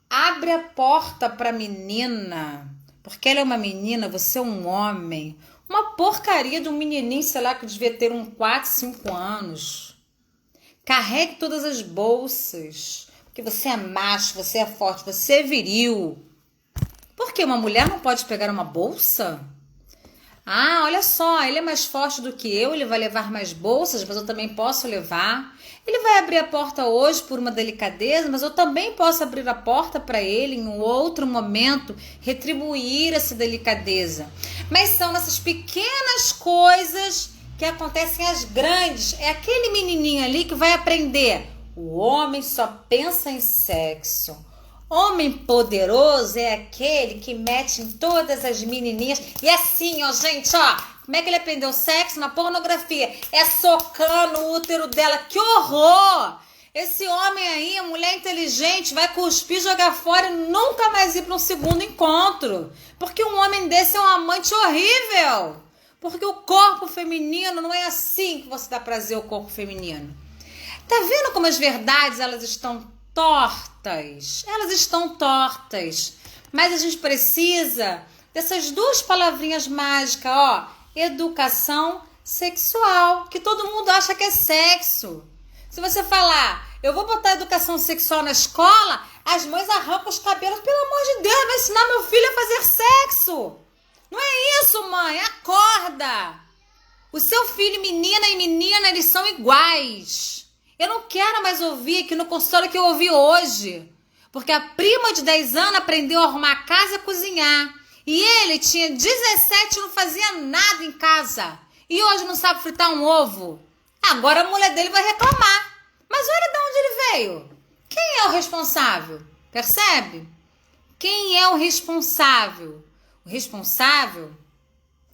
abre a porta pra menina, porque ela é uma menina, você é um homem. Uma porcaria de um menininho, sei lá, que devia ter uns 4, 5 anos. Carregue todas as bolsas, porque você é macho, você é forte, você é viril. Por que uma mulher não pode pegar uma bolsa? Ah, olha só, ele é mais forte do que eu, ele vai levar mais bolsas, mas eu também posso levar. Ele vai abrir a porta hoje por uma delicadeza, mas eu também posso abrir a porta para ele em um outro momento, retribuir essa delicadeza. Mas são essas pequenas coisas que acontecem as grandes. É aquele menininho ali que vai aprender. O homem só pensa em sexo. Homem poderoso é aquele que mete em todas as menininhas. E assim, ó, gente, ó. Como é que ele aprendeu sexo? Na pornografia. É socando o útero dela. Que horror! Esse homem aí, a mulher inteligente, vai cuspir, jogar fora e nunca mais ir para um segundo encontro. Porque um homem desse é um amante horrível. Porque o corpo feminino não é assim que você dá prazer ao corpo feminino. Tá vendo como as verdades, elas estão tortas? Elas estão tortas. Mas a gente precisa dessas duas palavrinhas mágicas, ó. Educação sexual, que todo mundo acha que é sexo. Se você falar, eu vou botar educação sexual na escola, as mães arrancam os cabelos. Pelo amor de Deus, vai ensinar meu filho a fazer sexo. Não é isso, mãe. Acorda. O seu filho, menina e menina, eles são iguais. Eu não quero mais ouvir aqui no consultório que eu ouvi hoje. Porque a prima de 10 anos aprendeu a arrumar a casa e cozinhar. E ele tinha 17 e não fazia nada em casa. E hoje não sabe fritar um ovo. Agora a mulher dele vai reclamar. Mas olha de onde ele veio. Quem é o responsável? Percebe? Quem é o responsável? O responsável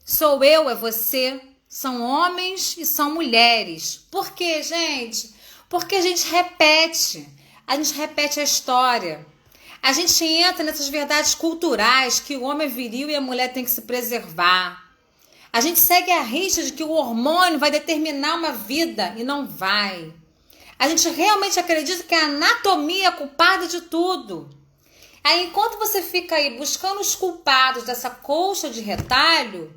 sou eu, é você, são homens e são mulheres. Por quê, gente? Porque a gente repete a história. A gente entra nessas verdades culturais que o homem é viril e a mulher tem que se preservar. A gente segue a rixa de que o hormônio vai determinar uma vida e não vai. A gente realmente acredita que a anatomia é culpada de tudo. Aí, enquanto você fica aí buscando os culpados dessa colcha de retalho,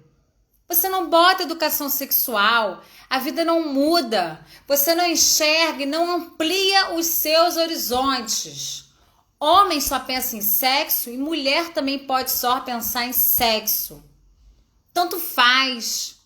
você não bota educação sexual, a vida não muda, você não enxerga e não amplia os seus horizontes. Homem só pensa em sexo e mulher também pode só pensar em sexo. Tanto faz.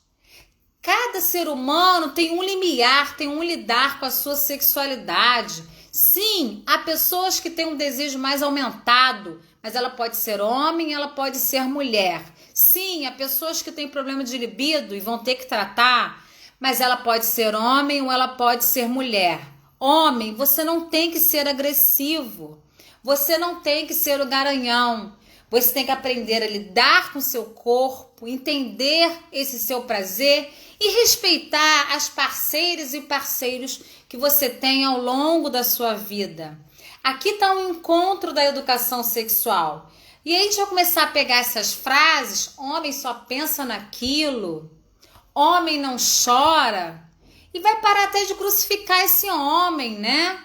Cada ser humano tem um limiar, tem um lidar com a sua sexualidade. Sim, há pessoas que têm um desejo mais aumentado, mas ela pode ser homem, ela pode ser mulher. Sim, há pessoas que têm problema de libido e vão ter que tratar, mas ela pode ser homem ou ela pode ser mulher. Homem, você não tem que ser agressivo, você não tem que ser o garanhão. Você tem que aprender a lidar com o seu corpo, entender esse seu prazer e respeitar as parceiras e parceiros que você tem ao longo da sua vida. Aqui está um encontro da educação sexual. E aí a gente vai começar a pegar essas frases, homem só pensa naquilo, homem não chora, e vai parar até de crucificar esse homem, né?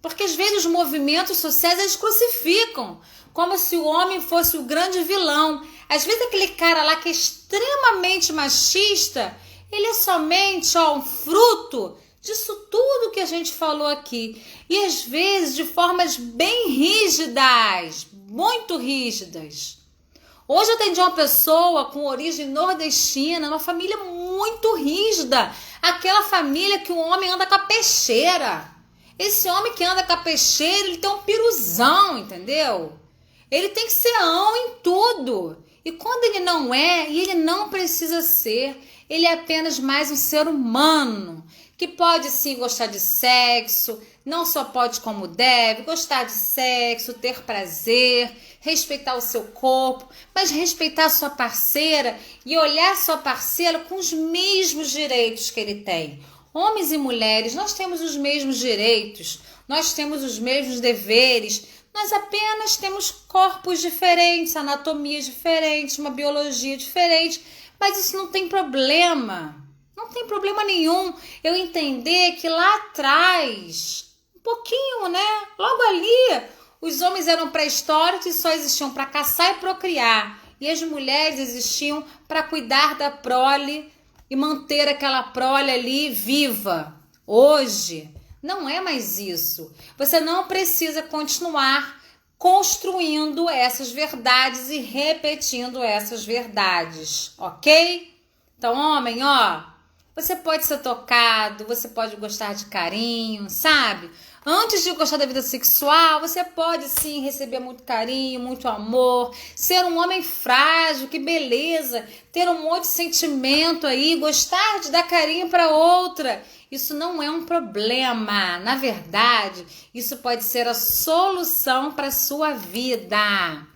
Porque às vezes os movimentos sociais eles crucificam, como se o homem fosse o grande vilão. Às vezes aquele cara lá que é extremamente machista, ele é somente um fruto disso tudo que a gente falou aqui. E às vezes de formas bem rígidas, muito rígidas. Hoje eu atendi uma pessoa com origem nordestina, uma família muito rígida. Aquela família que o homem anda com a peixeira. Esse homem que anda com a peixeira, ele tem um piruzão, entendeu? Ele tem que ser em tudo. E quando ele não é, e ele não precisa ser, ele é apenas mais um ser humano, que pode sim gostar de sexo, não só pode como deve, gostar de sexo, ter prazer, respeitar o seu corpo, mas respeitar a sua parceira e olhar a sua parceira com os mesmos direitos que ele tem. Homens e mulheres, nós temos os mesmos direitos, nós temos os mesmos deveres, nós apenas temos corpos diferentes, anatomias diferentes, uma biologia diferente, mas isso não tem problema, não tem problema nenhum eu entender que lá atrás, um pouquinho, né, logo ali, os homens eram pré-históricos e só existiam para caçar e procriar, e as mulheres existiam para cuidar da prole e manter aquela prole ali viva. Hoje não é mais isso. Você não precisa continuar construindo essas verdades e repetindo essas verdades, ok? Então, homem, você pode ser tocado, você pode gostar de carinho, sabe? Antes de gostar da vida sexual, você pode sim receber muito carinho, muito amor, ser um homem frágil, que beleza, ter um monte de sentimento aí, gostar de dar carinho para outra. Isso não é um problema, na verdade, isso pode ser a solução para a sua vida.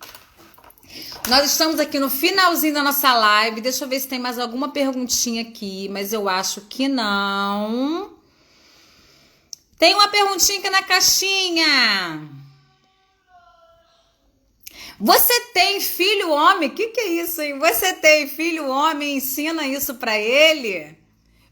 Nós estamos aqui no finalzinho da nossa live, deixa eu ver se tem mais alguma perguntinha aqui, mas eu acho que não. Tem uma perguntinha aqui na caixinha. Você tem filho homem? O que é isso, hein? Você tem filho homem? Ensina isso pra ele?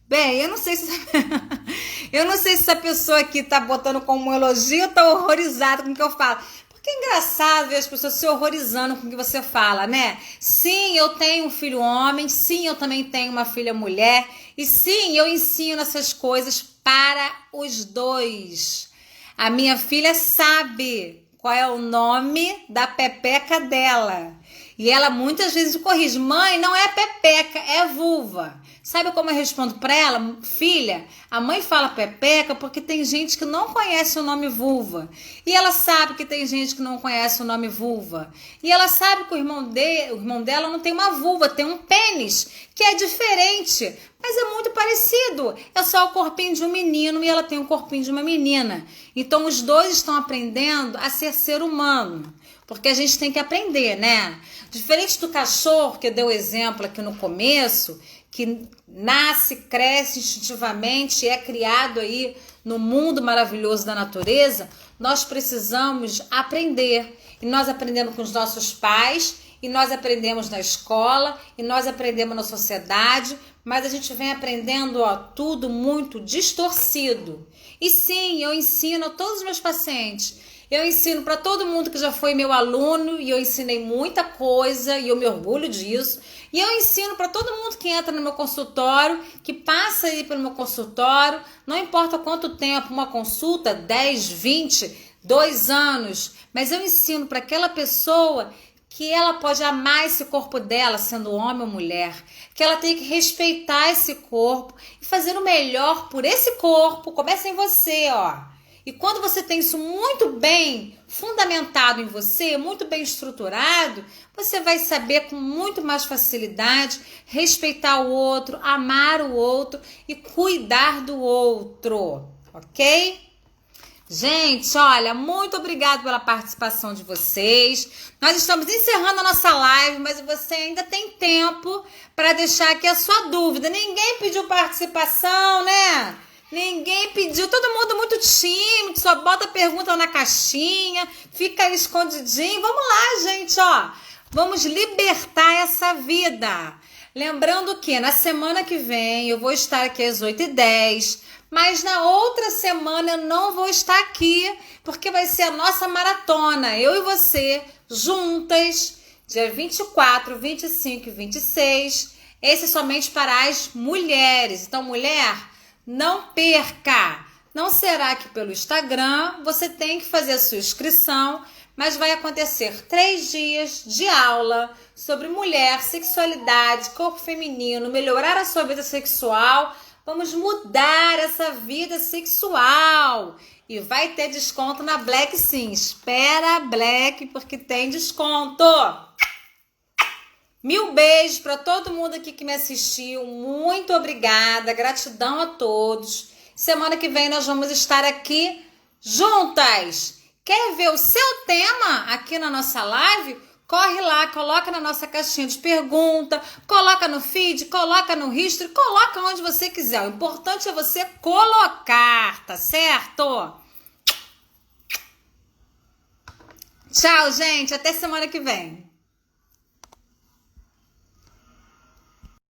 Bem, eu não sei se essa pessoa aqui tá botando como um elogio ou tá horrorizada com o que eu falo. Porque é engraçado ver as pessoas se horrorizando com o que você fala, né? Sim, eu tenho um filho homem. Sim, eu também tenho uma filha mulher. E sim, eu ensino essas coisas para os dois. A minha filha sabe qual é o nome da pepeca dela. E ela muitas vezes corrige: mãe, não é pepeca, é vulva. Sabe como eu respondo para ela? Filha, a mãe fala pepeca porque tem gente que não conhece o nome vulva. E ela sabe que tem gente que não conhece o nome vulva. E ela sabe que o irmão dela não tem uma vulva, tem um pênis, que é diferente, mas é muito parecido. É só o corpinho de um menino e ela tem o corpinho de uma menina. Então os dois estão aprendendo a ser humano. Porque a gente tem que aprender, né? Diferente do cachorro, que eu dei o exemplo aqui no começo, que nasce, cresce instintivamente e é criado aí no mundo maravilhoso da natureza, nós precisamos aprender. E nós aprendemos com os nossos pais, e nós aprendemos na escola, e nós aprendemos na sociedade, mas a gente vem aprendendo, tudo muito distorcido. E sim, eu ensino a todos os meus pacientes. Eu ensino para todo mundo que já foi meu aluno e eu ensinei muita coisa e eu me orgulho disso. E eu ensino para todo mundo que entra no meu consultório, que passa aí pelo meu consultório, não importa quanto tempo, uma consulta, 10, 20, 2 anos, mas eu ensino para aquela pessoa que ela pode amar esse corpo dela, sendo homem ou mulher, que ela tem que respeitar esse corpo e fazer o melhor por esse corpo. Começa em você, E quando você tem isso muito bem fundamentado em você, muito bem estruturado, você vai saber com muito mais facilidade respeitar o outro, amar o outro e cuidar do outro, ok? Gente, olha, muito obrigada pela participação de vocês. Nós estamos encerrando a nossa live, mas você ainda tem tempo para deixar aqui a sua dúvida. Ninguém pediu participação, né? Ninguém pediu, todo mundo muito tímido, só bota pergunta na caixinha, fica aí escondidinho. Vamos lá, gente, vamos libertar essa vida. Lembrando que na semana que vem eu vou estar aqui às 8h10, mas na outra semana eu não vou estar aqui, porque vai ser a nossa maratona, eu e você, juntas, dia 24, 25 e 26. Esse é somente para as mulheres. Então, mulher, não perca! Não será que pelo Instagram, você tem que fazer a sua inscrição, mas vai acontecer 3 dias de aula sobre mulher, sexualidade, corpo feminino, melhorar a sua vida sexual. Vamos mudar essa vida sexual. E vai ter desconto na Black sim. Espera a Black porque tem desconto. 1000 beijos para todo mundo aqui que me assistiu. Muito obrigada. Gratidão a todos. Semana que vem nós vamos estar aqui juntas. Quer ver o seu tema aqui na nossa live? Corre lá, coloca na nossa caixinha de pergunta, coloca no feed, coloca no history, coloca onde você quiser. O importante é você colocar, tá certo? Tchau, gente. Até semana que vem.